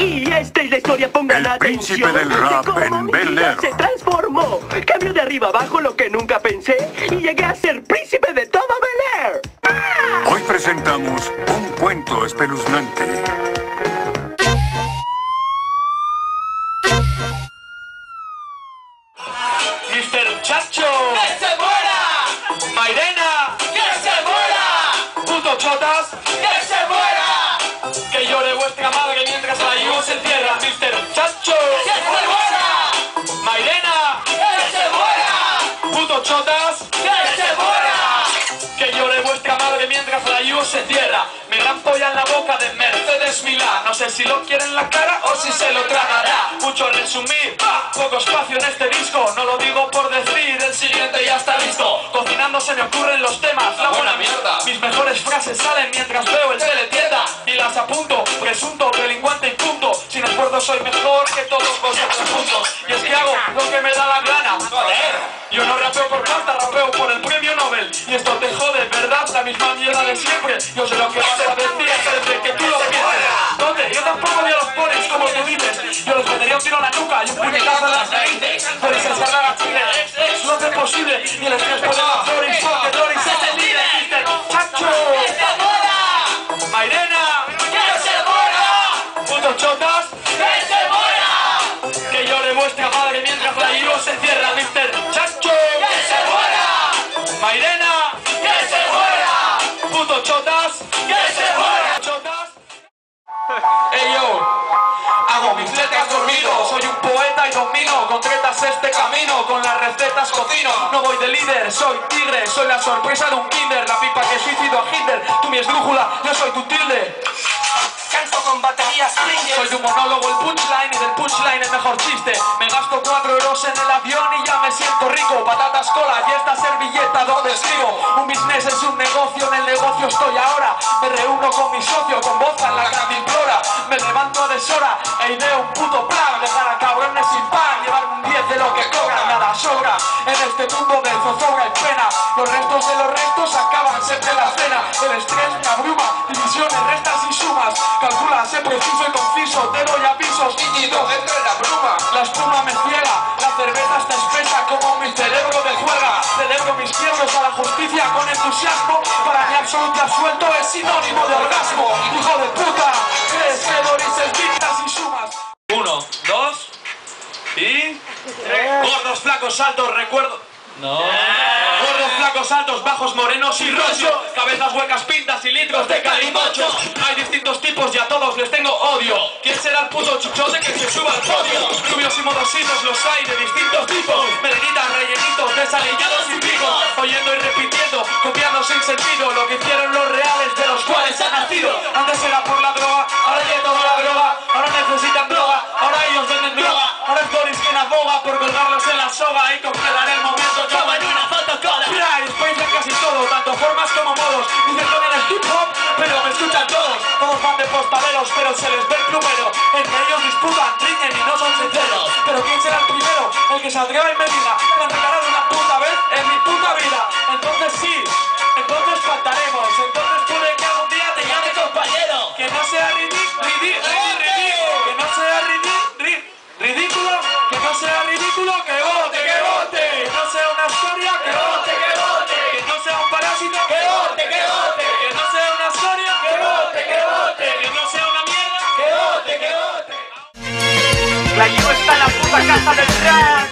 Y esta es la historia, pongan El príncipe atención. del rap de cómo en mi Bel vida Air. se transformó. Cambió de arriba abajo lo que nunca pensé y llegué a ser príncipe de todo Bel Air. ¡Ah! Hoy presentamos un cuento espeluznante. Mr. Chacho, ¡que se muera! Mairena, ¡que se muera! Puto Chotas, ¡que se muera! Que llore vuestra madre mientras la IU se encierra. Mr. Chacho, ¡que se muera! Mairena, ¡que se muera! Puto Chotas, ¡que se muera! Que llore vuestra madre mientras la IU se cierra. Me dan polla en la boca de Mercedes Milá. No sé si lo quiere en la cara o si se lo tragará. Mucho resumir, poco espacio en este disco. No lo digo por decir, el siguiente ya está listo. Cocinando se me ocurren los temas, la buena mierda. Mis mejores frases salen mientras veo el teletienda. Y las apunto, presunto, delincuente y punto. Sin esfuerzo soy mejor que todos vosotros juntos. Y es que hago lo que me da la gana. Joder. Yo no rapeo por pasta, rapeo por el premio Nobel. Y esto te jode, ¿verdad? La misma mierda de siempre. Yo sé lo que vas a decir desde que tú lo pienses. ¿Dónde? Yo tampoco ni a los pones como tú dices. Yo los metería un tiro en la nuca y un puñetazo en las narices. Podéis encerrar a Chile, es lo que es posible. Y el estrés puede la Floris, porque Floris es el líder. Mr. Chacho, ¡que se muera! Mairena, ¡que se muera! Putos Chotas, ¡que se muera! Que llore vuestra madre mientras la IU se cierra. Mr. Chacho, ¡que se muera! Mairena, ¡que se muera! Putos Chotas, ¡que se muera! Chotas. Ey yo, hago mis letras dormido. Soy un poeta y domino con tretas este camino. Con las recetas cocino, no voy de líder. Soy tigre, soy la sorpresa de un kinder. La pipa que suicido a Hitler, tú mi esdrújula, yo soy tu tilde. Canto con baterías Springer. Soy de un monólogo el punchline y del punchline el mejor chiste. Me gasto 4 euros en el avión y ya me siento rico. Patatas cola y esta servilleta donde escribo. Un business es un negocio, en el negocio estoy ahora. Me reúno con mi socio, con vodka en la cantimplora. Me levanto a deshora e ideo un puto plan. Dejar a cabrones sin pan, llevarme un 10 de lo que cobran. Nada sobra en este mundo de zozobra y pena. Los restos de los restos acaban siempre en la cena. El estrés me abruma, divisiones, restas y sumas. Calcula, sé preciso y conciso, te doy avisos nítidos dentro de la bruma. La espuma me ciega, la cerveza está espesa como mi cerebro de juega. Celebro mis miembros a la justicia con entusiasmo. Para mí absoluto y absuelto es sinónimo de orgasmo. Hijo de puta, crees que Doris es dictas y sumas. 1, 2 y 3. Gordos, flacos, altos, recuerdo. No. Gordos, flacos, altos, bajos, morenos y rollo. Cabezas huecas, pintas y litros de calimocho. Hay distintos tipos y a todos les tengo odio. ¿Quién será el puto chuchote que se suba al podio? Rubios y modositos los hay de distintos tipos. Melenitas, rellenitos, desaliñados y picos. Oyendo y repitiendo, copiando sin sentido lo que hicieron los reales de los cuales han nacido. Antes era por la droga, ahora ya toda la droga. Ahora necesitan droga, ahora ellos venden droga. Ahora es Boris quien aboga por colgarlos en la soga y congelar el momento como en una fotocola. Miráis, podéis ver casi todo, tanto formas como modos. Dicen que en el hip hop, pero me escuchan todos. Todos van de postaleros, pero se les ve el plumero. Entre ellos disputan, riñen y no son sinceros. Pero ¿quién será el primero? El que se atreva y me diga: me han regalado una puta vez en mi puta vida. Entonces sí, entonces faltaremos. Entonces puede que algún día te llame compañero. Que no sea ridículo, que no sea ridículo, que no sea ridículo, que vote, que vote. Que no sea una historia, que vote, que vote. Que no sea un parásito, que vote, que vote. Que no sea una historia, que vote, que vote. Que no sea una mierda, que vote, que vote. La IU está en la puta casa del rap.